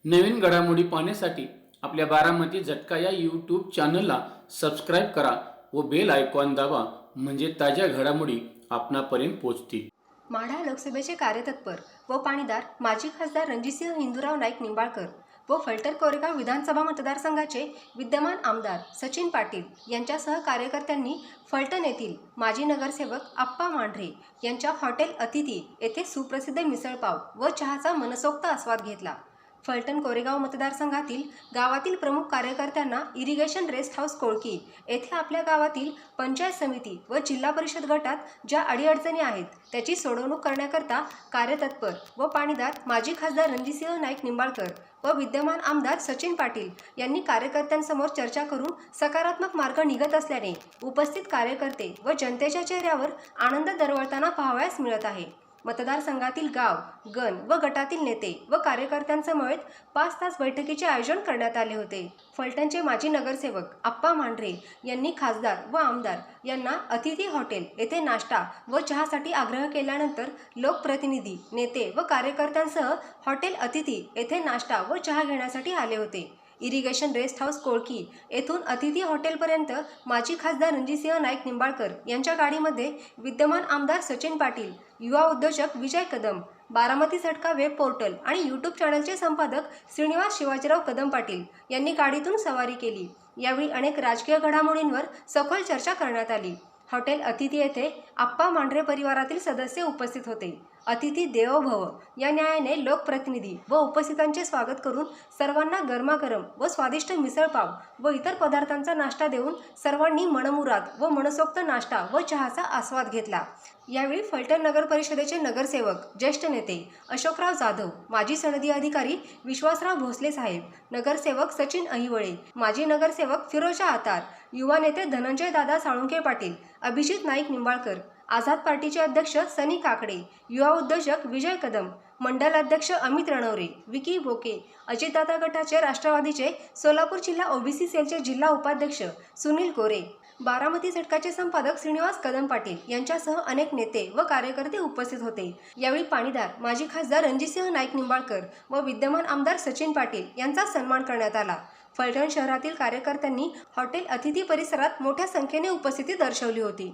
नवीन घडामोडी पाहण्यासाठी आपल्या बारामती झटका या यूट्यूब चॅनलला सबस्क्राईब करा व बेल आयकॉन दाबा, म्हणजे ताज्या घडामोडी आपणापर्यंत पोहोचतील। माढा लोकसभेचे कार्यतत्पर व पाणीदार माजी खासदार रणजितसिंह हिंदूराव नाईक निंबाळकर व फलटण कोरेगाव विधानसभा मतदारसंघाचे विद्यमान आमदार सचिन पाटील यांच्यासह कार्यकर्त्यांनी फलटण येथील माजी नगरसेवक आप्पा मांढरे यांच्या हॉटेल अतिथी येथे सुप्रसिद्ध मिसळपाव व चहाचा मनसोक्त आस्वाद घेतला। फलटण कोरेगाव मतदारसंघातील गावातील प्रमुख कार्यकर्त्यांना इरिगेशन रेस्ट हाऊस कोळकी येथे आपल्या गावातील पंचायत समिती व जिल्हा परिषद गटात ज्या अडीअडचणी आहेत त्याची सोडवणूक करण्याकरता कार्यतत्पर व पाणीदार माजी खासदार रणजितसिंह नाईक निंबाळकर व विद्यमान आमदार सचिन पाटील यांनी कार्यकर्त्यांसमोर चर्चा करून सकारात्मक मार्ग निघत असल्याने उपस्थित कार्यकर्ते व जनतेच्या चेहऱ्यावर आनंद दरवळताना पाहावयास मिळत आहे। मतदारसंघातील गाव, गण व गटातील नेते व कार्यकर्त्यांसमवेत 5 तास बैठकीचे आयोजन करण्यात आले होते। फलटणचे माजी नगरसेवक आप्पा मांढरे यांनी खासदार व आमदार यांना अतिथी हॉटेल येथे नाश्ता व चहासाठी आग्रह केल्यानंतर लोकप्रतिनिधी, नेते व कार्यकर्त्यांसह हॉटेल अतिथी येथे नाश्ता व चहा घेण्यासाठी आले होते। इरिगेशन रेस्ट हाऊस कोळकी येथून अतिथी हॉटेलपर्यंत माजी खासदार रणजितसिंह नाईक निंबाळकर यांच्या गाडीमध्ये विद्यमान आमदार सचिन पाटील, युवा उद्योजक विजय कदम, बारामती झटका वेब पोर्टल आणि यूट्यूब चॅनलचे संपादक श्रीनिवास शिवाजीराव कदम पाटील यांनी गाडीतून सवारी केली। यावेळी अनेक राजकीय घडामोडींवर सखोल चर्चा करण्यात आली। हॉटेल अतिथी येथे आप्पा मांढरे परिवारातील सदस्य उपस्थित होते। अतिथी देवो भव या न्यायाने लोकप्रतिनिधी व उपस्थितांचे स्वागत करून सर्वांना गरमागरम व स्वादिष्ट मिसळपाव व इतर पदार्थांचा नाश्ता देऊन सर्वांनी मनमुराद व मनसोक्त नाश्ता व चहाचा आस्वाद घेतला। यावेळी फलटण नगर परिषदेचे नगरसेवक, ज्येष्ठ नेते अशोकराव जाधव, माजी सनदी अधिकारी विश्वासराव भोसले साहेब, नगरसेवक सचिन अहिवळे, माजी नगरसेवक फिरोजा आतार, युवा नेते धनंजय दादा साळुंखे पाटील, अभिजित नाईक निंबाळकर, आझाद पार्टीचे अध्यक्ष सनी काकडे, युवा उद्योजक विजय कदम, मंडल अध्यक्ष अमित रणवरे, विकी बोके, अजितदादा गटाचे राष्ट्रवादीचे सोलापूर जिल्हा ओबीसी सेलचे जिल्हा उपाध्यक्ष सुनील गोरे, बारामती झटकाचे संपादक श्रीनिवास कदम पाटील यांच्यासह अनेक नेते व कार्यकर्ते उपस्थित होते। यावेळी पाणीदार माजी खासदार रणजितसिंह नाईक निंबाळकर व विद्यमान आमदार सचिन पाटील यांचा सन्मान करण्यात आला। फलटण शहरातील कार्यकर्त्यांनी हॉटेल अतिथी परिसरात मोठ्या संख्येने उपस्थिती दर्शवली होती।